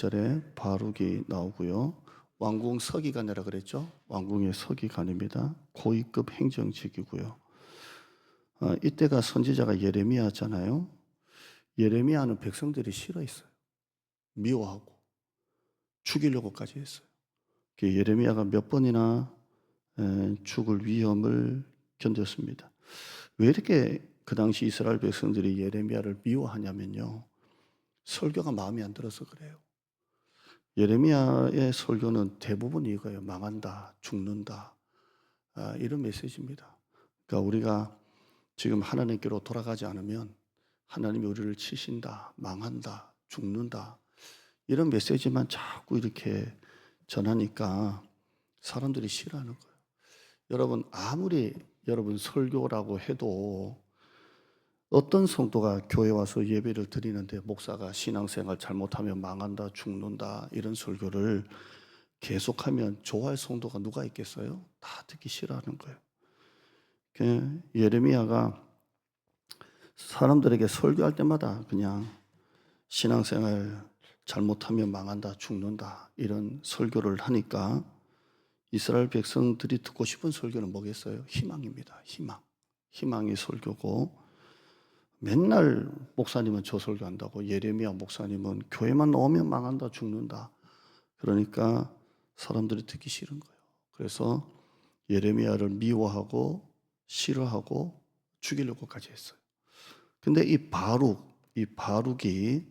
1절에 바룩이 나오고요. 왕궁 서기관이라 그랬죠. 왕궁의 서기관입니다. 고위급 행정직이고요. 이때가 선지자가 예레미야잖아요. 예레미야는 백성들이 싫어했어요. 미워하고 죽이려고까지 했어요. 예레미야가 몇 번이나 죽을 위험을 견뎠습니다. 왜 이렇게 그 당시 이스라엘 백성들이 예레미야를 미워하냐면요. 설교가 마음에 안 들어서 그래요. 예레미야의 설교는 대부분 이거예요. 망한다, 죽는다, 이런 메시지입니다. 그러니까 우리가 지금 하나님께로 돌아가지 않으면 하나님이 우리를 치신다, 망한다, 죽는다, 이런 메시지만 자꾸 이렇게 전하니까 사람들이 싫어하는 거예요. 여러분, 아무리 여러분 설교라고 해도 어떤 성도가 교회 와서 예배를 드리는데 목사가 신앙생활 잘못하면 망한다, 죽는다, 이런 설교를 계속하면 좋아할 성도가 누가 있겠어요? 다 듣기 싫어하는 거예요. 예레미야가 사람들에게 설교할 때마다 그냥 신앙생활 잘못하면 망한다, 죽는다, 이런 설교를 하니까 이스라엘 백성들이 듣고 싶은 설교는 뭐겠어요? 희망입니다. 희망이 설교고, 맨날 목사님은 저 설교한다고, 예레미야 목사님은 교회만 나오면 망한다, 죽는다. 그러니까 사람들이 듣기 싫은 거예요. 그래서 예레미야를 미워하고 싫어하고 죽이려고까지 했어요. 근데 이 바룩이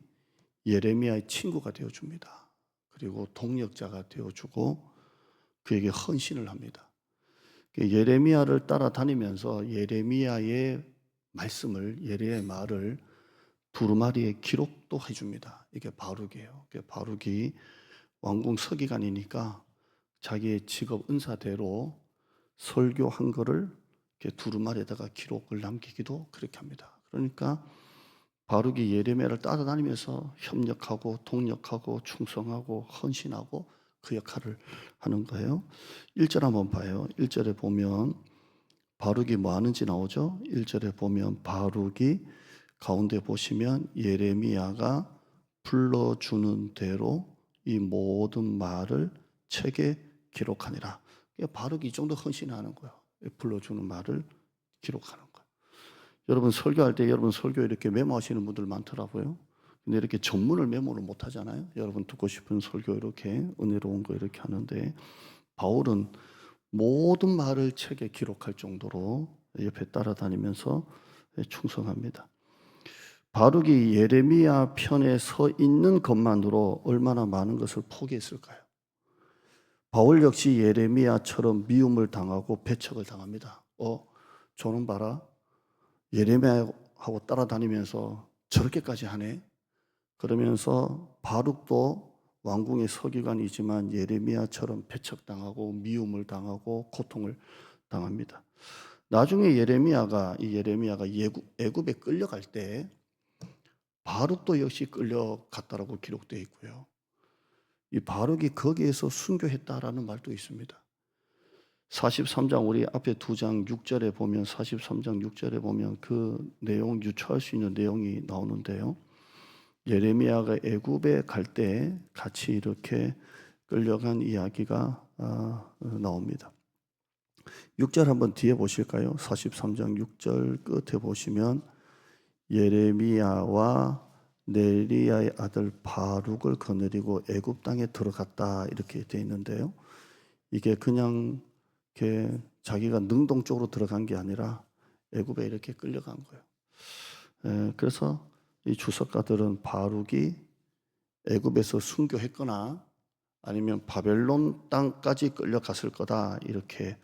예레미야의 친구가 되어줍니다. 그리고 동력자가 되어주고 그에게 헌신을 합니다. 예레미야를 따라다니면서 예레미야의 말을 두루마리에 기록도 해줍니다. 이게 바룩이에요. 바룩이 왕궁 서기관이니까 자기의 직업 은사대로 설교한 거를 이렇게 두루마리에다가 기록을 남기기도 그렇게 합니다. 그러니까 바룩이 예레미야를 따라다니면서 협력하고 동력하고 충성하고 헌신하고 그 역할을 하는 거예요. 1절 한번 봐요. 1절에 보면 바룩이 뭐 하는지 나오죠. 1절에 보면 바룩이 가운데 보시면 예레미야가 불러주는 대로 이 모든 말을 책에 기록하니라. 바룩이 이 정도 헌신하는 거예요. 불러주는 말을 기록하는 거예요. 여러분 설교할 때 여러분 설교 이렇게 메모하시는 분들 많더라고요. 근데 이렇게 전문을 메모를 못 하잖아요. 여러분 듣고 싶은 설교 이렇게 은혜로운 거 이렇게 하는데 바울은 모든 말을 책에 기록할 정도로 옆에 따라다니면서 충성합니다. 바룩이 예레미야 편에 서 있는 것만으로 얼마나 많은 것을 포기했을까요? 바울 역시 예레미야처럼 미움을 당하고 배척을 당합니다. 저는 봐라. 예레미야하고 따라다니면서 저렇게까지 하네. 그러면서 바룩도 왕궁의 서기관이지만 예레미야처럼 배척당하고 미움을 당하고 고통을 당합니다. 나중에 예레미야가 애굽에 끌려갈 때 바룩도 역시 끌려갔다라고 기록되어 있고요. 이 바룩이 거기에서 순교했다라는 말도 있습니다. 43장 우리 앞에 2장 6절에 보면 43장 6절에 보면 그 내용 유추할 수 있는 내용이 나오는데요. 예레미야가 애굽에 갈 때 같이 이렇게 끌려간 이야기가 나옵니다. 6절 한번 뒤에 보실까요? 43장 6절 끝에 보시면 예레미야와 네리야의 아들 바룩을 거느리고 애굽 땅에 들어갔다 이렇게 되어 있는데요. 이게 그냥 이렇게 자기가 능동 쪽으로 들어간 게 아니라 애굽에 이렇게 끌려간 거예요. 그래서 이 주석가들은 바룩이 애굽에서 순교했거나 아니면 바벨론 땅까지 끌려갔을 거다 이렇게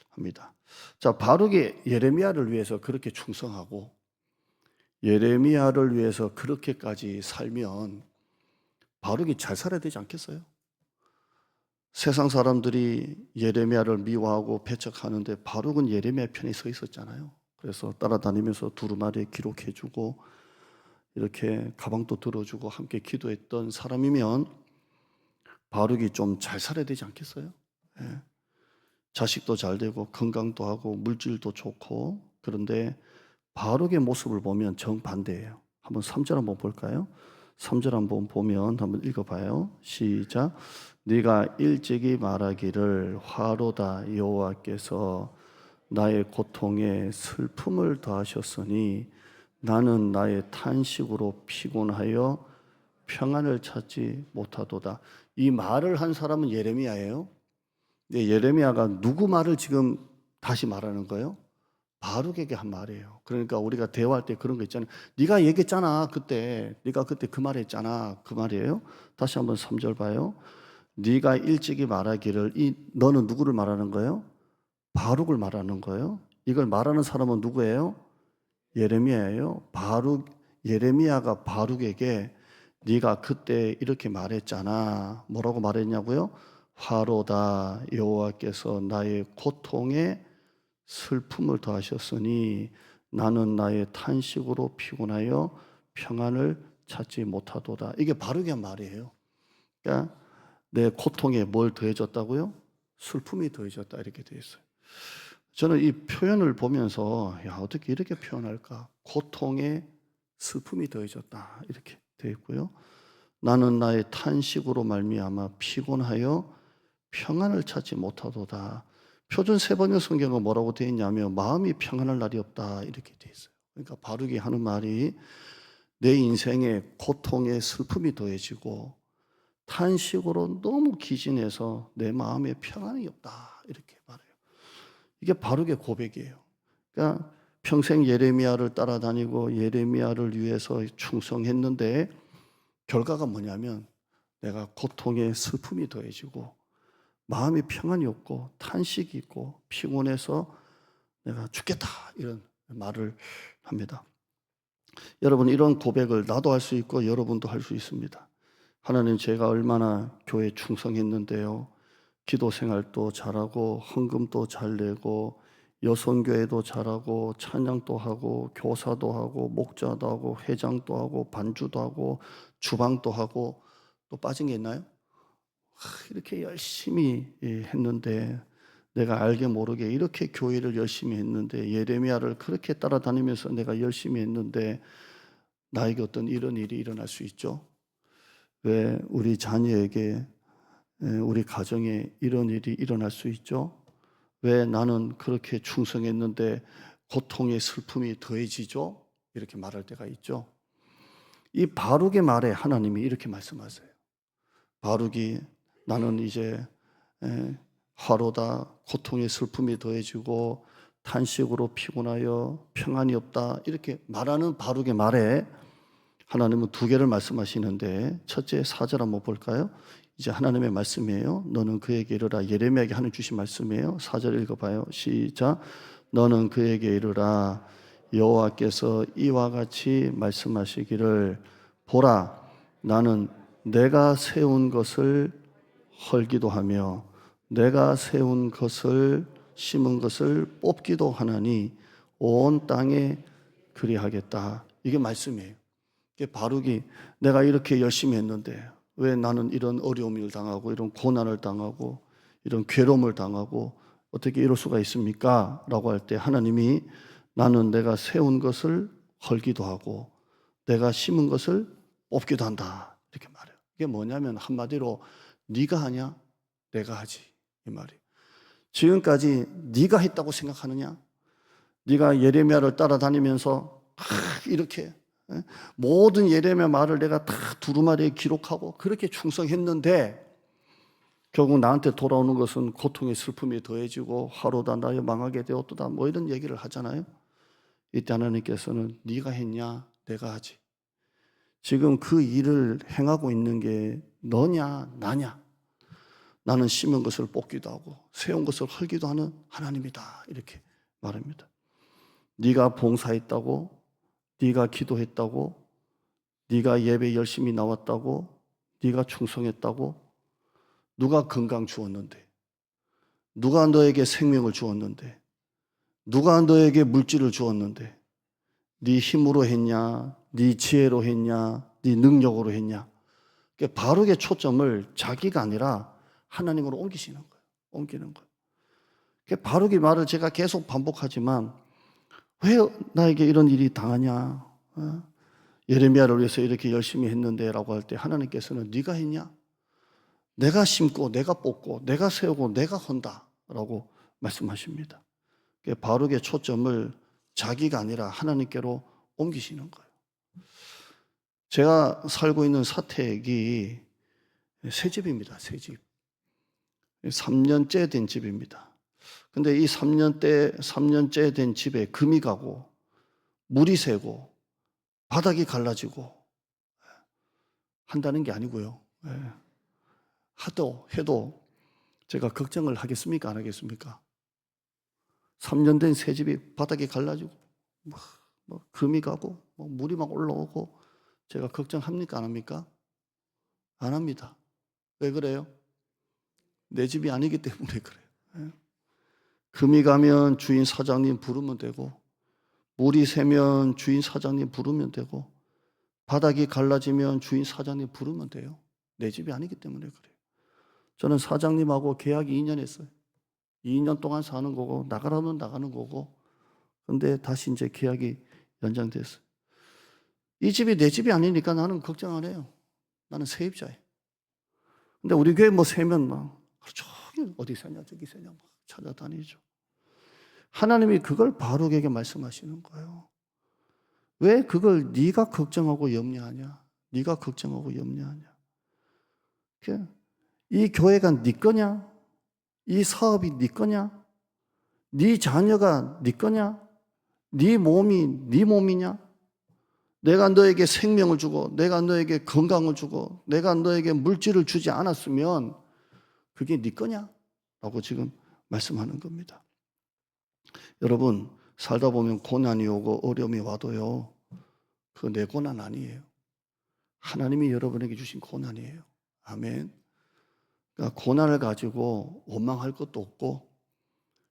합니다. 자, 바룩이 예레미야를 위해서 그렇게 충성하고 예레미야를 위해서 그렇게까지 살면 바룩이 잘 살아야 되지 않겠어요? 세상 사람들이 예레미야를 미워하고 배척하는데 바룩은 예레미야 편에 서 있었잖아요. 그래서 따라다니면서 두루마리에 기록해주고 이렇게 가방도 들어주고 함께 기도했던 사람이면 바룩이 좀 잘 살아야 되지 않겠어요? 예. 자식도 잘 되고 건강도 하고 물질도 좋고. 그런데 바룩의 모습을 보면 정반대예요. 한번 3절 한번 볼까요? 3절 한번 보면 한번 읽어봐요. 시작. 네가 일찍이 말하기를 화로다 여호와께서 나의 고통에 슬픔을 더하셨으니 나는 나의 탄식으로 피곤하여 평안을 찾지 못하도다. 이 말을 한 사람은 예레미야예요. 근데 예레미야가 누구 말을 지금 다시 말하는 거예요? 바룩에게 한 말이에요. 그러니까 우리가 대화할 때 그런 거 있잖아요. 네가 얘기했잖아 그때. 네가 그때 그 말 했잖아. 그 말이에요. 다시 한번 3절 봐요. 네가 일찍이 말하기를. 이 너는 누구를 말하는 거예요? 바룩을 말하는 거예요. 이걸 말하는 사람은 누구예요? 예레미야예요. 예레미야가 바룩에게 네가 그때 이렇게 말했잖아. 뭐라고 말했냐고요? 화로다 여호와께서 나의 고통에 슬픔을 더하셨으니 나는 나의 탄식으로 피곤하여 평안을 찾지 못하도다. 이게 바룩의 말이에요. 그러니까 내 고통에 뭘 더해졌다고요? 슬픔이 더해졌다 이렇게 되어 있어요. 저는 이 표현을 보면서 야 어떻게 이렇게 표현할까? 고통에 슬픔이 더해졌다 이렇게 되어 있고요. 나는 나의 탄식으로 말미암아 피곤하여 평안을 찾지 못하도다. 표준 세번역 성경은 뭐라고 되어 있냐면 마음이 평안할 날이 없다 이렇게 되어 있어요. 그러니까 바룩이 하는 말이 내 인생에 고통에 슬픔이 더해지고 탄식으로 너무 기진해서 내 마음에 평안이 없다 이렇게 말해요. 이게 바룩의 고백이에요. 그러니까 평생 예레미야를 따라다니고 예레미야를 위해서 충성했는데 결과가 뭐냐면 내가 고통에 슬픔이 더해지고 마음이 평안이 없고 탄식이 있고 피곤해서 내가 죽겠다 이런 말을 합니다. 여러분 이런 고백을 나도 할 수 있고 여러분도 할 수 있습니다. 하나님 제가 얼마나 교회에 충성했는데요. 기도 생활도 잘하고 헌금도 잘 내고 여선교회도 잘하고 찬양도 하고 교사도 하고 목자도 하고 회장도 하고 반주도 하고 주방도 하고 또 빠진 게 있나요? 이렇게 열심히 했는데 내가 알게 모르게 이렇게 교회를 열심히 했는데 예레미야를 그렇게 따라다니면서 내가 열심히 했는데 나에게 어떤 이런 일이 일어날 수 있죠? 왜 우리 자녀에게 우리 가정에 이런 일이 일어날 수 있죠? 왜 나는 그렇게 충성했는데 고통의 슬픔이 더해지죠? 이렇게 말할 때가 있죠. 이 바룩의 말에 하나님이 이렇게 말씀하세요. 바룩이 나는 이제 화로다 고통의 슬픔이 더해지고 탄식으로 피곤하여 평안이 없다 이렇게 말하는 바룩의 말에 하나님은 두 개를 말씀하시는데 첫째 4절 한번 볼까요? 이제 하나님의 말씀이에요. 너는 그에게 이르라. 예레미야에게 하나님 주신 말씀이에요. 4절 읽어봐요. 시작. 너는 그에게 이르라. 여호와께서 이와 같이 말씀하시기를 보라 나는 내가 세운 것을 헐기도 하며 내가 세운 것을 심은 것을 뽑기도 하나니 온 땅에 그리하겠다. 이게 말씀이에요. 이게 바룩이 내가 이렇게 열심히 했는데 왜 나는 이런 어려움을 당하고 이런 고난을 당하고 이런 괴로움을 당하고 어떻게 이럴 수가 있습니까? 라고 할 때 하나님이 나는 내가 세운 것을 헐기도 하고 내가 심은 것을 뽑기도 한다. 이렇게 말해요. 이게 뭐냐면 한마디로 네가 하냐? 내가 하지. 이 말이에요. 지금까지 네가 했다고 생각하느냐? 네가 예레미야를 따라다니면서 이렇게 모든 예레미야 말을 내가 다 두루마리에 기록하고 그렇게 충성했는데 결국 나한테 돌아오는 것은 고통의 슬픔이 더해지고 화로다 나의 망하게 되었도다 뭐 이런 얘기를 하잖아요. 이때 하나님께서는 네가 했냐? 내가 하지. 지금 그 일을 행하고 있는 게 너냐 나냐? 나는 심은 것을 뽑기도 하고 세운 것을 헐기도 하는 하나님이다 이렇게 말합니다. 네가 봉사했다고 네가 기도했다고 네가 예배 열심히 나왔다고 네가 충성했다고 누가 건강 주었는데 누가 너에게 생명을 주었는데 누가 너에게 물질을 주었는데 네 힘으로 했냐 네 지혜로 했냐 네 능력으로 했냐 바르게 초점을 자기가 아니라 하나님으로 옮기시는 거예요. 옮기는 거예요. 바룩이 말을 제가 계속 반복하지만 왜 나에게 이런 일이 당하냐? 예레미야를 위해서 이렇게 열심히 했는데 라고 할 때 하나님께서는 네가 했냐? 내가 심고 내가 뽑고 내가 세우고 내가 헌다 라고 말씀하십니다. 바룩의 초점을 자기가 아니라 하나님께로 옮기시는 거예요. 제가 살고 있는 사택이 새 집입니다. 새 집. 3년째 된 집입니다. 근데 이 3년째 된 집에 금이 가고 물이 새고 바닥이 갈라지고 한다는 게 아니고요. 해도 제가 걱정을 하겠습니까? 안 하겠습니까? 3년 된 새 집이 바닥이 갈라지고 금이 가고 물이 막 올라오고 제가 걱정합니까? 안 합니까? 안 합니다. 왜 그래요? 내 집이 아니기 때문에 그래요. 금이 가면 주인 사장님 부르면 되고 물이 새면 주인 사장님 부르면 되고 바닥이 갈라지면 주인 사장님 부르면 돼요. 내 집이 아니기 때문에 그래요. 저는 사장님하고 계약이 2년 했어요. 2년 동안 사는 거고 나가라면 나가는 거고 근데 다시 이제 계약이 연장됐어요. 이 집이 내 집이 아니니까 나는 걱정 안 해요. 나는 세입자예요. 근데 우리 교회 세면 막 하루 종일 어디 사냐 저기 사냐 막 찾아다니죠. 하나님이 그걸 바룩에게 말씀하시는 거예요. 왜 그걸 네가 걱정하고 염려하냐? 네가 걱정하고 염려하냐? 이 교회가 네 거냐? 이 사업이 네 거냐? 네 자녀가 네 거냐? 네 몸이 네 몸이냐? 내가 너에게 생명을 주고 내가 너에게 건강을 주고 내가 너에게 물질을 주지 않았으면 그게 네 거냐? 라고 지금 말씀하는 겁니다. 여러분 살다 보면 고난이 오고 어려움이 와도요 그거 내 고난 아니에요. 하나님이 여러분에게 주신 고난이에요. 아멘. 그러니까 고난을 가지고 원망할 것도 없고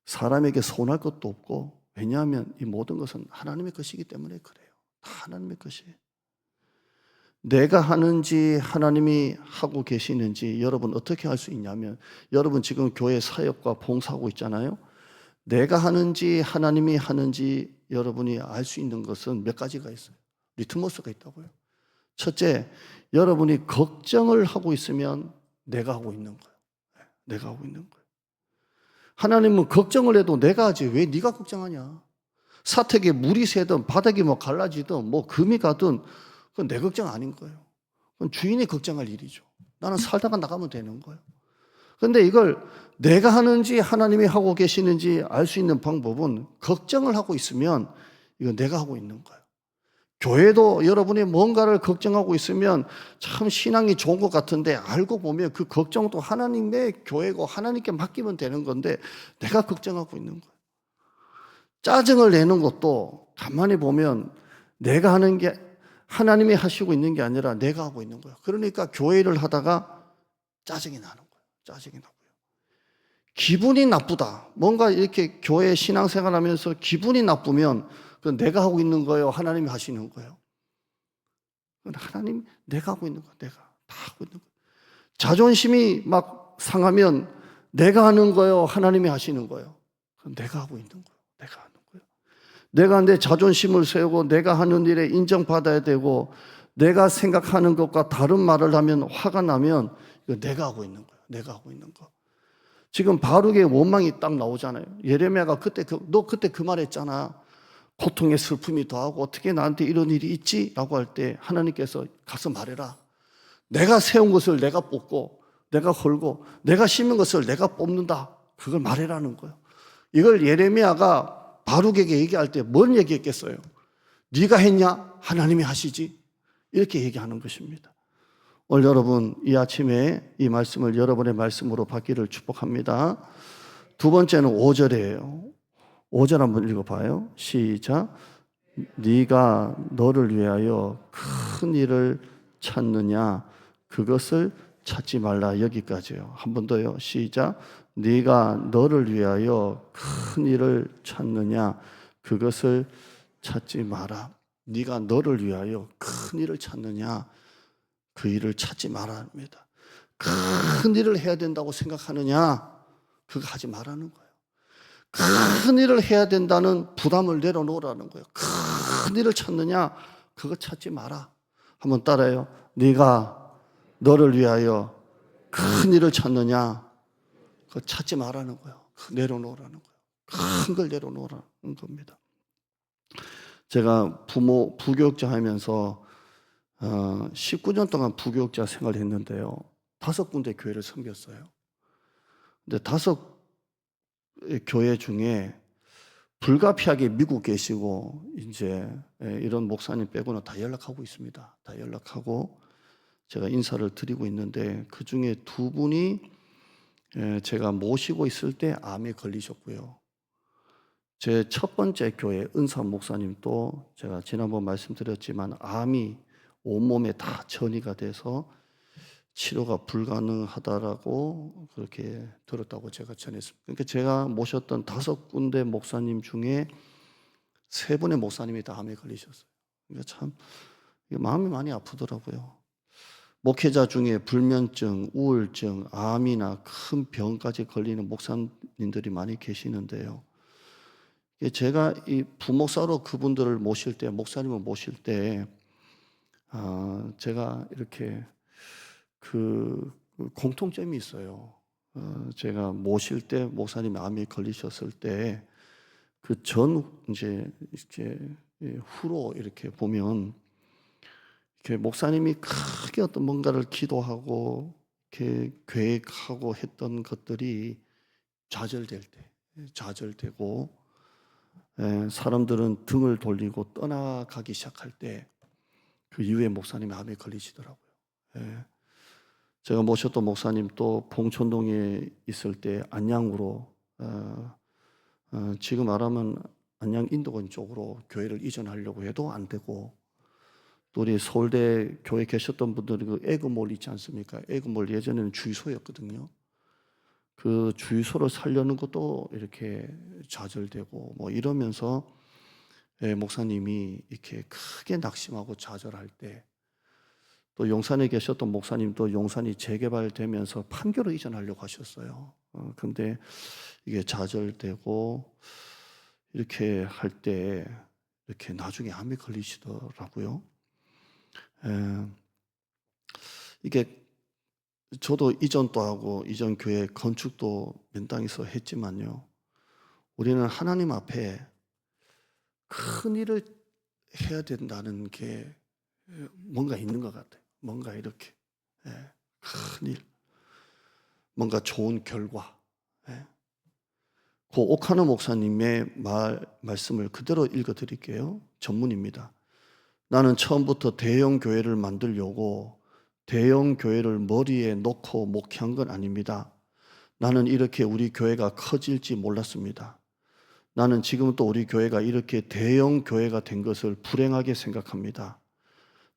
사람에게 서운할 것도 없고 왜냐하면 이 모든 것은 하나님의 것이기 때문에 그래요. 다 하나님의 것이에요. 내가 하는지 하나님이 하고 계시는지 여러분 어떻게 할 수 있냐면 여러분 지금 교회 사역과 봉사하고 있잖아요. 내가 하는지 하나님이 하는지 여러분이 알 수 있는 것은 몇 가지가 있어요. 리트머스가 있다고요. 첫째, 여러분이 걱정을 하고 있으면 내가 하고 있는 거예요. 내가 하고 있는 거예요. 하나님은 걱정을 해도 내가 하지 왜 네가 걱정하냐? 사택에 물이 새든 바닥이 갈라지든 금이 가든 그건 내 걱정 아닌 거예요. 그건 주인이 걱정할 일이죠. 나는 살다가 나가면 되는 거예요. 그런데 이걸 내가 하는지 하나님이 하고 계시는지 알 수 있는 방법은 걱정을 하고 있으면 이건 내가 하고 있는 거예요. 교회도 여러분이 뭔가를 걱정하고 있으면 참 신앙이 좋은 것 같은데 알고 보면 그 걱정도 하나님의 교회고 하나님께 맡기면 되는 건데 내가 걱정하고 있는 거예요. 짜증을 내는 것도 가만히 보면 내가 하는 게 하나님이 하시고 있는 게 아니라 내가 하고 있는 거예요. 그러니까 교회를 하다가 짜증이 나는 거예요. 짜증이 나고요. 기분이 나쁘다. 뭔가 이렇게 교회 신앙생활 하면서 기분이 나쁘면 그건 내가 하고 있는 거예요? 하나님이 하시는 거예요? 그건 하나님, 내가 하고 있는 거예요. 내가 다 하고 있는 거예요. 자존심이 상하면 내가 하는 거예요? 하나님이 하시는 거예요? 그건 내가 하고 있는 거예요. 내가 하는 거예요. 내가 내 자존심을 세우고 내가 하는 일에 인정받아야 되고 내가 생각하는 것과 다른 말을 하면 화가 나면 이거 내가 하고 있는 거예요. 내가 하고 있는 거. 지금 바룩의 원망이 딱 나오잖아요. 예레미야가 너 그때 그 말했잖아. 고통의 슬픔이 더하고 어떻게 나한테 이런 일이 있지? 라고 할 때 하나님께서 가서 말해라. 내가 세운 것을 내가 뽑고 내가 헐고 내가 심은 것을 내가 뽑는다. 그걸 말해라는 거예요. 이걸 예레미야가 바룩에게 얘기할 때 뭘 얘기했겠어요? 네가 했냐? 하나님이 하시지. 이렇게 얘기하는 것입니다. 오늘 여러분 이 아침에 이 말씀을 여러분의 말씀으로 받기를 축복합니다. 두 번째는 5절이에요. 5절 한번 읽어봐요. 시작. 네가 너를 위하여 큰 일을 찾느냐 그것을 찾지 말라. 여기까지요. 한 번 더요. 시작. 네가 너를 위하여 큰 일을 찾느냐 그것을 찾지 마라. 네가 너를 위하여 큰 일을 찾느냐 그 일을 찾지 마라 합니다. 큰 일을 해야 된다고 생각하느냐 그거 하지 말라는 거예요. 큰 일을 해야 된다는 부담을 내려놓으라는 거예요. 큰 일을 찾느냐 그거 찾지 마라. 한번 따라해요. 네가 너를 위하여 큰 일을 찾느냐? 그거 찾지 말라는 거예요. 내려놓으라는 거예요. 큰 걸 내려놓으라는 겁니다. 제가 부교육자 하면서 19년 동안 부교육자 생활을 했는데요. 5군데 교회를 섬겼어요. 근데 5교회 중에 불가피하게 미국 계시고 이제 이런 목사님 빼고는 다 연락하고 있습니다. 다 연락하고 제가 인사를 드리고 있는데 그 중에 2분이 제가 모시고 있을 때 암에 걸리셨고요. 제 첫 번째 교회 은사 목사님도 제가 지난번 말씀드렸지만 암이 온몸에 다 전이가 돼서 치료가 불가능하다라고 그렇게 들었다고 제가 전했습니다. 그러니까 제가 모셨던 5군데 목사님 중에 3분의 목사님이 다 암에 걸리셨어요. 그러니까 참 마음이 많이 아프더라고요. 목회자 중에 불면증, 우울증, 암이나 큰 병까지 걸리는 목사님들이 많이 계시는데요. 제가 이 부목사로 그분들을 모실 때, 목사님을 모실 때, 제가 이렇게 그 공통점이 있어요. 제가 모실 때 목사님이 암에 걸리셨을 때 그 전 이제 후로 이렇게 보면 이렇게 목사님이 크게 어떤 뭔가를 기도하고 이렇게 계획하고 했던 것들이 좌절되고 사람들은 등을 돌리고 떠나가기 시작할 때 그 이후에 목사님이 암에 걸리시더라고요. 제가 모셨던 목사님 또 봉천동에 있을 때 안양으로 지금 말하면 안양 인도권 쪽으로 교회를 이전하려고 해도 안 되고 또 우리 서울대 교회 계셨던 분들이 그 에그몰 있지 않습니까? 에그몰 예전에는 주유소였거든요. 그 주유소를 살려는 것도 이렇게 좌절되고 뭐 이러면서 목사님이 이렇게 크게 낙심하고 좌절할 때 또 용산에 계셨던 목사님도 용산이 재개발되면서 판교로 이전하려고 하셨어요. 근데 이게 좌절되고 이렇게 할 때 이렇게 나중에 암에 걸리시더라고요. 이게 저도 이전도 하고 이전 교회 건축도 맨땅에서 했지만요. 우리는 하나님 앞에 큰 일을 해야 된다는 게 뭔가 있는 것 같아요. 뭔가 이렇게 큰 일, 뭔가 좋은 결과. 그 오카노 목사님의 말씀을 그대로 읽어드릴게요. 전문입니다. 나는 처음부터 대형 교회를 만들려고 대형 교회를 머리에 놓고 목회한 건 아닙니다. 나는 이렇게 우리 교회가 커질지 몰랐습니다. 나는 지금 또 우리 교회가 이렇게 대형 교회가 된 것을 불행하게 생각합니다.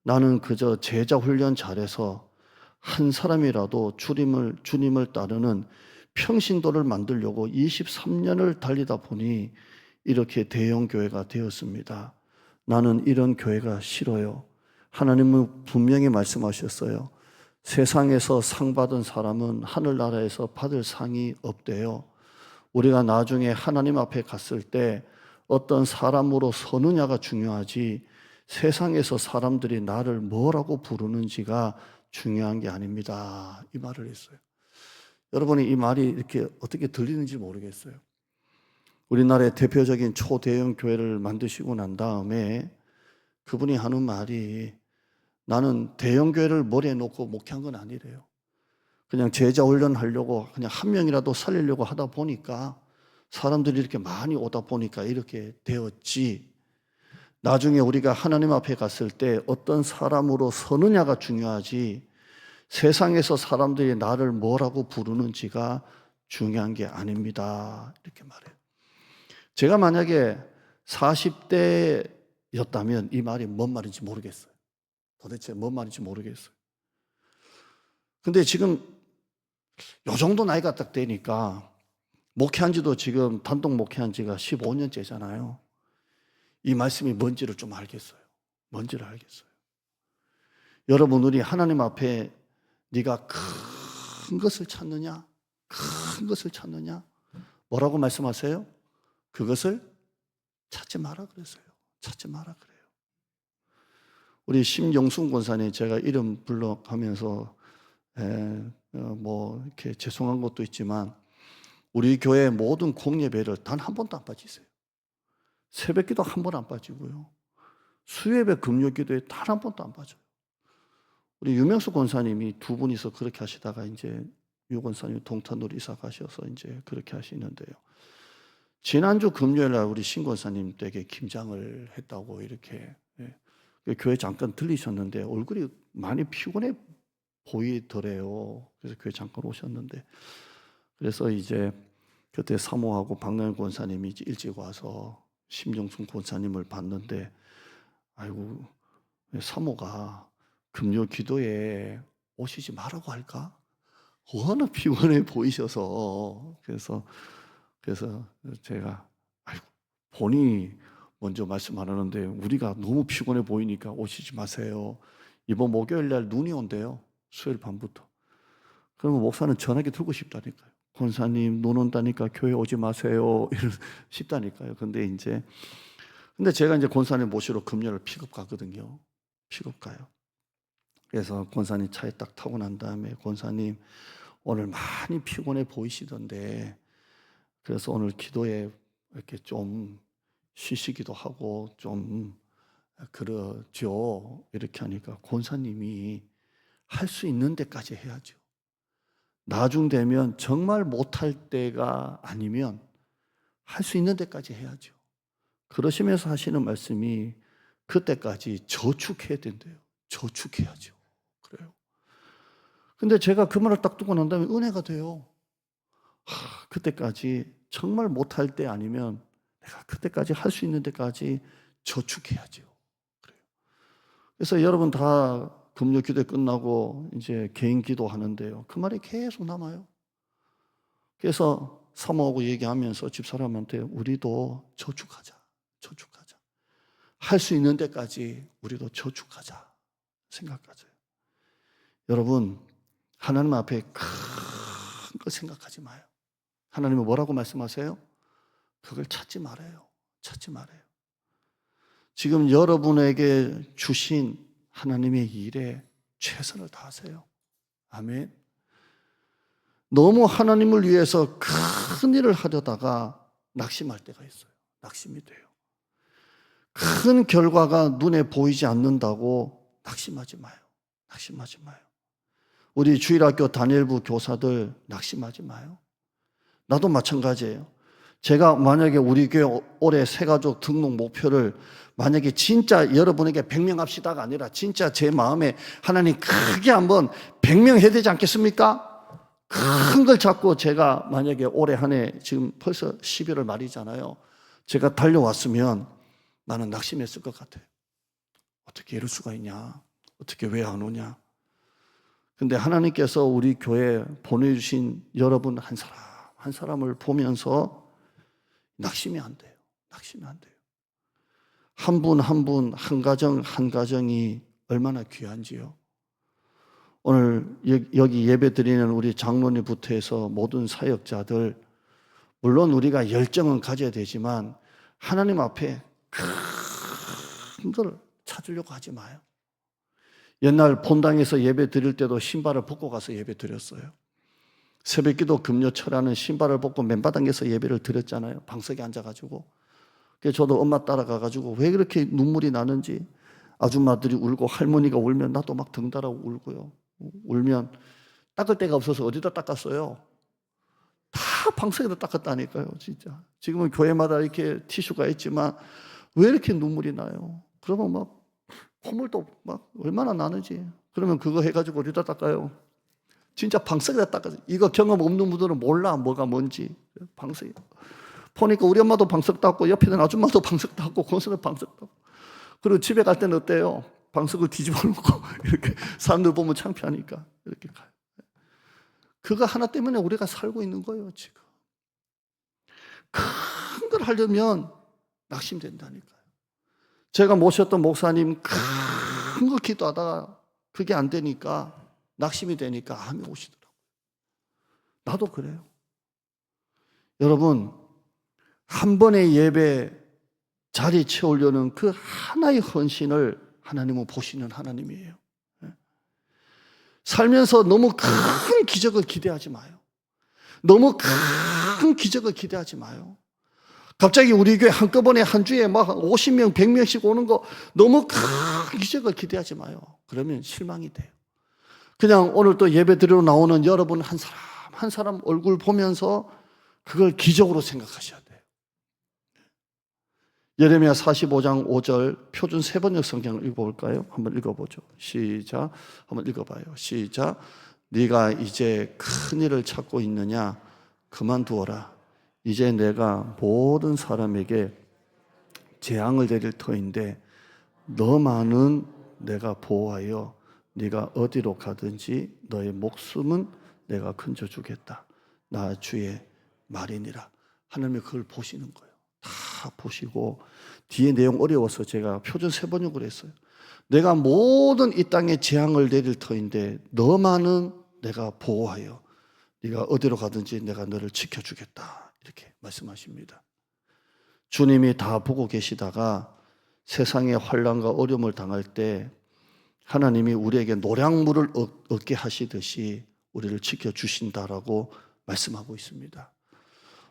나는 그저 제자 훈련 잘해서 한 사람이라도 주님을 따르는 평신도를 만들려고 23년을 달리다 보니 이렇게 대형 교회가 되었습니다. 나는 이런 교회가 싫어요. 하나님은 분명히 말씀하셨어요. 세상에서 상 받은 사람은 하늘나라에서 받을 상이 없대요. 우리가 나중에 하나님 앞에 갔을 때 어떤 사람으로 서느냐가 중요하지 세상에서 사람들이 나를 뭐라고 부르는지가 중요한 게 아닙니다. 이 말을 했어요. 여러분이 이 말이 이렇게 어떻게 들리는지 모르겠어요. 우리나라의 대표적인 초대형 교회를 만드시고 난 다음에 그분이 하는 말이 나는 대형 교회를 머리에 놓고 목회한 건 아니래요. 그냥 제자 훈련하려고 그냥 한 명이라도 살리려고 하다 보니까 사람들이 이렇게 많이 오다 보니까 이렇게 되었지. 나중에 우리가 하나님 앞에 갔을 때 어떤 사람으로 서느냐가 중요하지 세상에서 사람들이 나를 뭐라고 부르는지가 중요한 게 아닙니다. 이렇게 말해요. 제가 만약에 40대였다면 이 말이 뭔 말인지 모르겠어요. 도대체 뭔 말인지 모르겠어요. 근데 지금 요 정도 나이가 딱 되니까 목회한 지도 지금 단독 목회한 지가 15년째잖아요. 이 말씀이 뭔지를 좀 알겠어요. 뭔지를 알겠어요. 여러분, 우리 하나님 앞에 네가 큰 것을 찾느냐? 큰 것을 찾느냐? 뭐라고 말씀하세요? 그것을 찾지 마라 그랬어요. 찾지 마라 그래요. 우리 심영순 권사님 제가 이름 불러가면서 뭐 이렇게 죄송한 것도 있지만 우리 교회 모든 공예배를 단 한 번도 안 빠지세요. 새벽기도 한 번 안 빠지고요. 수요예배 금요기도에 단 한 번도 안 빠져요. 우리 유명수 권사님이 두 분이서 그렇게 하시다가 이제 유 권사님 동탄으로 이사 가셔서 이제 그렇게 하시는데요. 지난주 금요일 날 우리 신 권사님 댁에 김장을 했다고 이렇게 교회 잠깐 들리셨는데 얼굴이 많이 피곤해 보이더래요. 그래서 교회 잠깐 오셨는데 그래서 이제 그때 사모하고 박나영 권사님이 일찍 와서 심정순 권사님을 봤는데 아이고 사모가 금요 기도에 오시지 말라고 할까? 워낙 피곤해 보이셔서 그래서 제가 아이고 본인이 먼저 말씀 안 하는데 우리가 너무 피곤해 보이니까 오시지 마세요. 이번 목요일 날 눈이 온대요. 수요일 밤부터. 그러면 목사는 전화기 들고 싶다니까요. 권사님 눈 온다니까 교회 오지 마세요. 이러 싶다니까요. 근데 제가 이제 권사님 모시러 금요일 픽업 가거든요. 픽업 가요. 그래서 권사님 차에 딱 타고 난 다음에 권사님 오늘 많이 피곤해 보이시던데 그래서 오늘 기도에 이렇게 좀 쉬시기도 하고 좀 그러죠. 이렇게 하니까 권사님이 할 수 있는 데까지 해야죠. 나중 되면 정말 못할 때가 아니면 할 수 있는 데까지 해야죠. 그러시면서 하시는 말씀이 그때까지 저축해야 된대요. 저축해야죠. 그래요. 근데 제가 그 말을 딱 듣고 난 다음에 은혜가 돼요. 그때까지 정말 못할 때 아니면 내가 그때까지 할 수 있는 데까지 저축해야죠. 그래요. 그래서 여러분 다 금요 기도 끝나고 이제 개인 기도 하는데요. 그 말이 계속 남아요. 그래서 사모하고 얘기하면서 집사람한테 우리도 저축하자. 저축하자. 할 수 있는 데까지 우리도 저축하자. 생각하세요. 여러분, 하나님 앞에 큰 거 생각하지 마요. 하나님은 뭐라고 말씀하세요? 그걸 찾지 말아요. 찾지 말아요. 지금 여러분에게 주신 하나님의 일에 최선을 다하세요. 아멘. 너무 하나님을 위해서 큰 일을 하려다가 낙심할 때가 있어요. 낙심이 돼요. 큰 결과가 눈에 보이지 않는다고 낙심하지 마요. 낙심하지 마요. 우리 주일학교 단일부 교사들 낙심하지 마요. 나도 마찬가지예요. 제가 만약에 우리 교회 올해 새가족 등록 목표를 만약에 진짜 여러분에게 100명 합시다가 아니라 진짜 제 마음에 하나님 크게 한번 100명 해야 되지 않겠습니까? 큰 걸 잡고 제가 만약에 올해 한 해 지금 벌써 11월 말이잖아요. 제가 달려왔으면 나는 낙심했을 것 같아요. 어떻게 이럴 수가 있냐? 어떻게 왜 안 오냐? 근데 하나님께서 우리 교회에 보내주신 여러분 한 사람 한 사람을 보면서 낙심이 안 돼요. 낙심이 안 돼요. 한 분 한 분, 한 가정 한 가정이 얼마나 귀한지요. 오늘 여기 예배 드리는 우리 장로님부터 해서 모든 사역자들 물론 우리가 열정은 가져야 되지만 하나님 앞에 큰 걸 찾으려고 하지 마요. 옛날 본당에서 예배 드릴 때도 신발을 벗고 가서 예배 드렸어요. 새벽기도 금요철하는 신발을 벗고 맨바닥에서 예배를 드렸잖아요. 방석에 앉아가지고. 그래서 저도 엄마 따라가가지고 왜 그렇게 눈물이 나는지 아줌마들이 울고 할머니가 울면 나도 막 덩달아 울고요. 울면 닦을 데가 없어서 어디다 닦았어요? 다 방석에다 닦았다니까요. 진짜. 지금은 교회마다 이렇게 티슈가 있지만 왜 이렇게 눈물이 나요? 그러면 막 콧물도 막 얼마나 나는지. 그러면 그거 해가지고 어디다 닦아요? 진짜 방석에다 닦아요. 이거 경험 없는 분들은 몰라 뭐가 뭔지. 방석에. 보니까 우리 엄마도 방석 닦고 옆에 있는 아줌마도 방석 닦고 권사도 방석 닦고. 그리고 집에 갈 때는 어때요? 방석을 뒤집어 놓고 이렇게 사람들 보면 창피하니까 이렇게 가요. 그거 하나 때문에 우리가 살고 있는 거예요, 지금. 큰 걸 하려면 낙심된다니까요. 제가 모셨던 목사님 큰 거 기도하다가 그게 안 되니까 낙심이 되니까 암이 오시더라고요. 나도 그래요. 여러분, 한 번의 예배 자리 채우려는 그 하나의 헌신을 하나님은 보시는 하나님이에요. 살면서 너무 큰 기적을 기대하지 마요. 너무 큰 기적을 기대하지 마요. 갑자기 우리 교회 한꺼번에 한 주에 막 50명, 100명씩 오는 거 너무 큰 기적을 기대하지 마요. 그러면 실망이 돼요. 그냥 오늘 또 예배 드리러 나오는 여러분 한 사람 한 사람 얼굴 보면서 그걸 기적으로 생각하셔야 돼요. 예레미야 45장 5절 표준 세번역 성경을 읽어볼까요? 한번 읽어보죠. 시작. 한번 읽어봐요. 시작. 네가 이제 큰 일을 찾고 있느냐? 그만두어라. 이제 내가 모든 사람에게 재앙을 내릴 터인데 너만은 내가 보호하여 네가 어디로 가든지 너의 목숨은 내가 건져주겠다. 나 주의 말이니라. 하나님이 그걸 보시는 거예요. 다 보시고 뒤에 내용 어려워서 제가 표준 세번역으로 했어요. 내가 모든 이 땅에 재앙을 내릴 터인데 너만은 내가 보호하여 네가 어디로 가든지 내가 너를 지켜주겠다. 이렇게 말씀하십니다. 주님이 다 보고 계시다가 세상의 환난과 어려움을 당할 때 하나님이 우리에게 노량물을 얻게 하시듯이 우리를 지켜주신다라고 말씀하고 있습니다.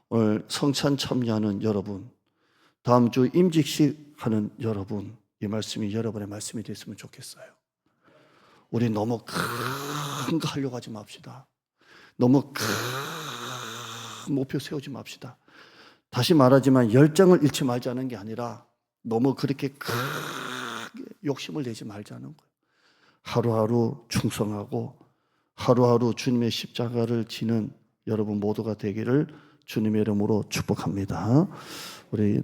오늘 성찬 참여하는 여러분, 다음 주 임직식 하는 여러분, 이 말씀이 여러분의 말씀이 됐으면 좋겠어요. 우리 너무 큰 거 하려고 하지 맙시다. 너무 큰 목표 세우지 맙시다. 다시 말하지만 열정을 잃지 말자는 게 아니라 너무 그렇게 크게 욕심을 내지 말자는 거예요. 하루하루 충성하고 하루하루 주님의 십자가를 지는 여러분 모두가 되기를 주님의 이름으로 축복합니다. 우리